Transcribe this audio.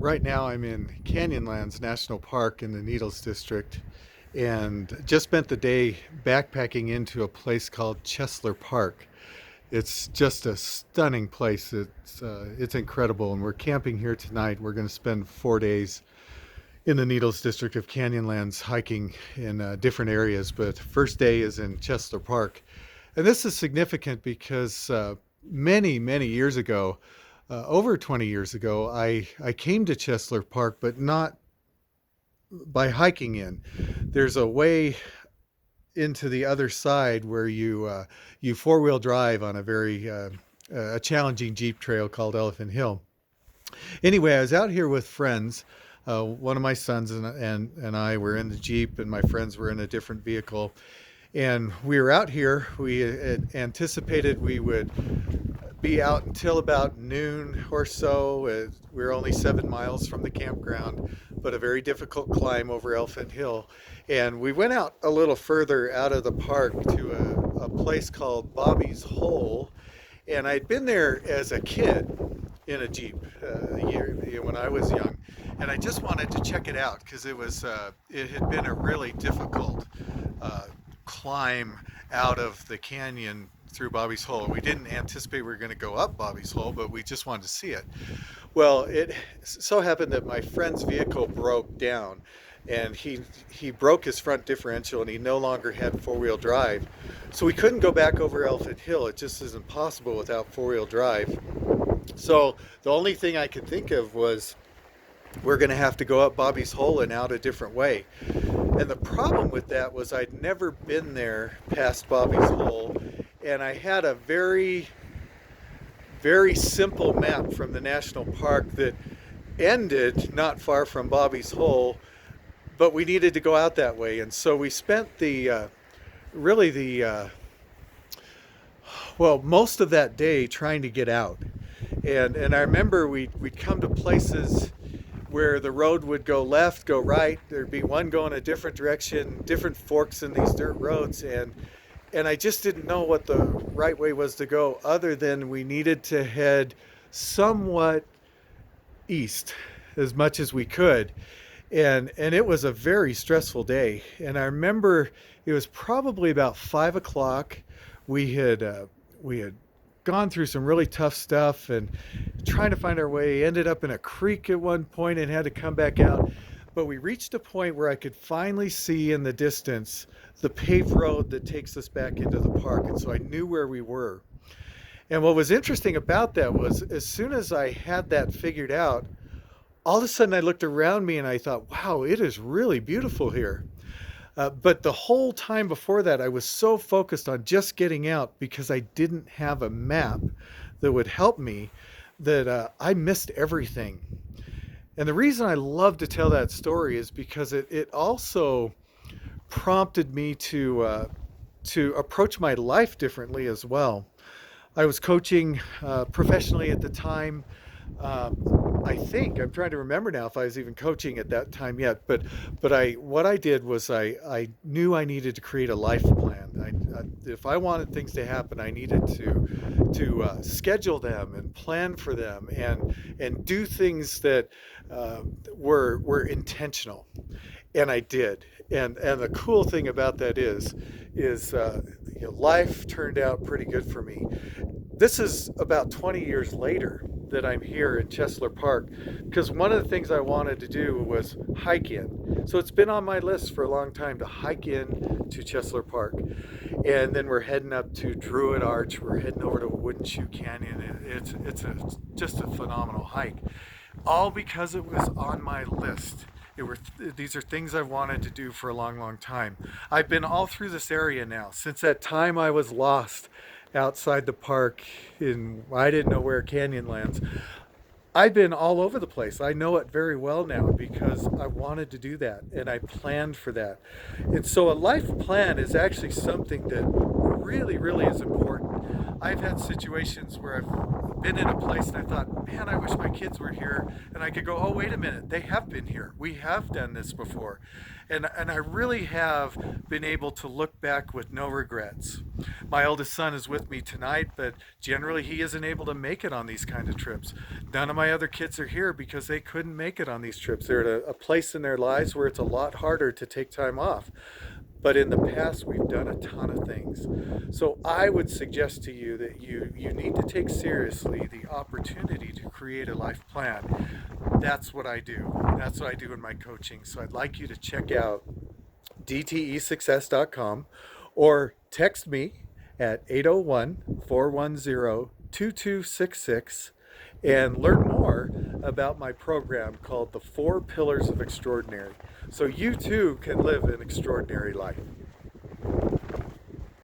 Right now, I'm in Canyonlands National Park in the Needles District and just spent the day backpacking into a place called Chesler Park. It's just a stunning place. It's incredible, and we're camping here tonight. We're going to spend 4 days in the Needles District of Canyonlands hiking in different areas. But first day is in Chesler Park, and this is significant because many years ago, over 20 years ago, I came to Chesler Park, but not by hiking in. There's a way into the other side where you four-wheel drive on a very a challenging Jeep trail called Elephant Hill. Anyway, I was out here with friends. One of my sons and I were in the Jeep, and my friends were in a different vehicle. And we were out here. We had anticipated we would be out until about noon or so. We were only 7 miles from the campground, but a very difficult climb over Elephant Hill. And we went out a little further out of the park to a place called Bobby's Hole. And I'd been there as a kid in a Jeep when I was young. And I just wanted to check it out because it had been a really difficult climb out of the canyon through Bobby's Hole. We didn't anticipate we were going to go up Bobby's Hole, but we just wanted to see it. Well, it so happened that my friend's vehicle broke down, and he broke his front differential, and he no longer had four-wheel drive. So we couldn't go back over Elephant Hill. It just isn't possible without four-wheel drive. So the only thing I could think of was we're going to have to go up Bobby's Hole and out a different way. And the problem with that was I'd never been there past Bobby's Hole, and I had a very simple map from the national park that ended not far from Bobby's Hole, but we needed to go out that way. And so we spent most of that day trying to get out. And I remember we'd come to places where the road would go left, go right. There'd be one going a different direction, different forks in these dirt roads. And I just didn't know what the right way was to go, other than we needed to head somewhat east as much as we could. And it was a very stressful day. And I remember it was probably about 5 o'clock. We had gone through some really tough stuff and trying to find our way. Ended up in a creek at one point and had to come back out. But we reached a point where I could finally see in the distance the paved road that takes us back into the park. And so I knew where we were. And what was interesting about that was as soon as I had that figured out, all of a sudden I looked around me and I thought, wow, it is really beautiful here. But the whole time before that, I was so focused on just getting out because I didn't have a map that would help me that I missed everything. And the reason I love to tell that story is because it also prompted me to approach my life differently as well. I was coaching professionally at the time. I think I'm trying to remember now if I was even coaching at that time yet. But what I did was I knew I needed to create a life plan. If I wanted things to happen, I needed to schedule them and plan for them and do things that were intentional. And I did. And the cool thing about that is life turned out pretty good for me. This is about 20 years later that I'm here in Chesler Park because one of the things I wanted to do was hike in. So it's been on my list for a long time to hike in to Chesler Park. And then we're heading up to Druid Arch. We're heading over to Wooden Shoe Canyon. Just a phenomenal hike. All because it was on my list. These are things I've wanted to do for a long time. I've been all through this area now. Since that time I was lost outside the park I didn't know where Canyonlands. I've been all over the place. I know it very well now because I wanted to do that and I planned for that. And so a life plan is actually something that really is important. I've had situations where I've been in a place and I thought, man, I wish my kids were here, and I could go, oh, wait a minute, they have been here. We have done this before. And I really have been able to look back with no regrets. My oldest son is with me tonight, but generally he isn't able to make it on these kind of trips. None of my other kids are here because they couldn't make it on these trips. They're at a place in their lives where it's a lot harder to take time off. But in the past, we've done a ton of things. So I would suggest to you that you need to take seriously the opportunity to create a life plan. That's what I do. That's what I do in my coaching. So I'd like you to check out dtesuccess.com or text me at 801 410 2266 and learn more about my program called The Four Pillars of Extraordinary, so you too can live an extraordinary life.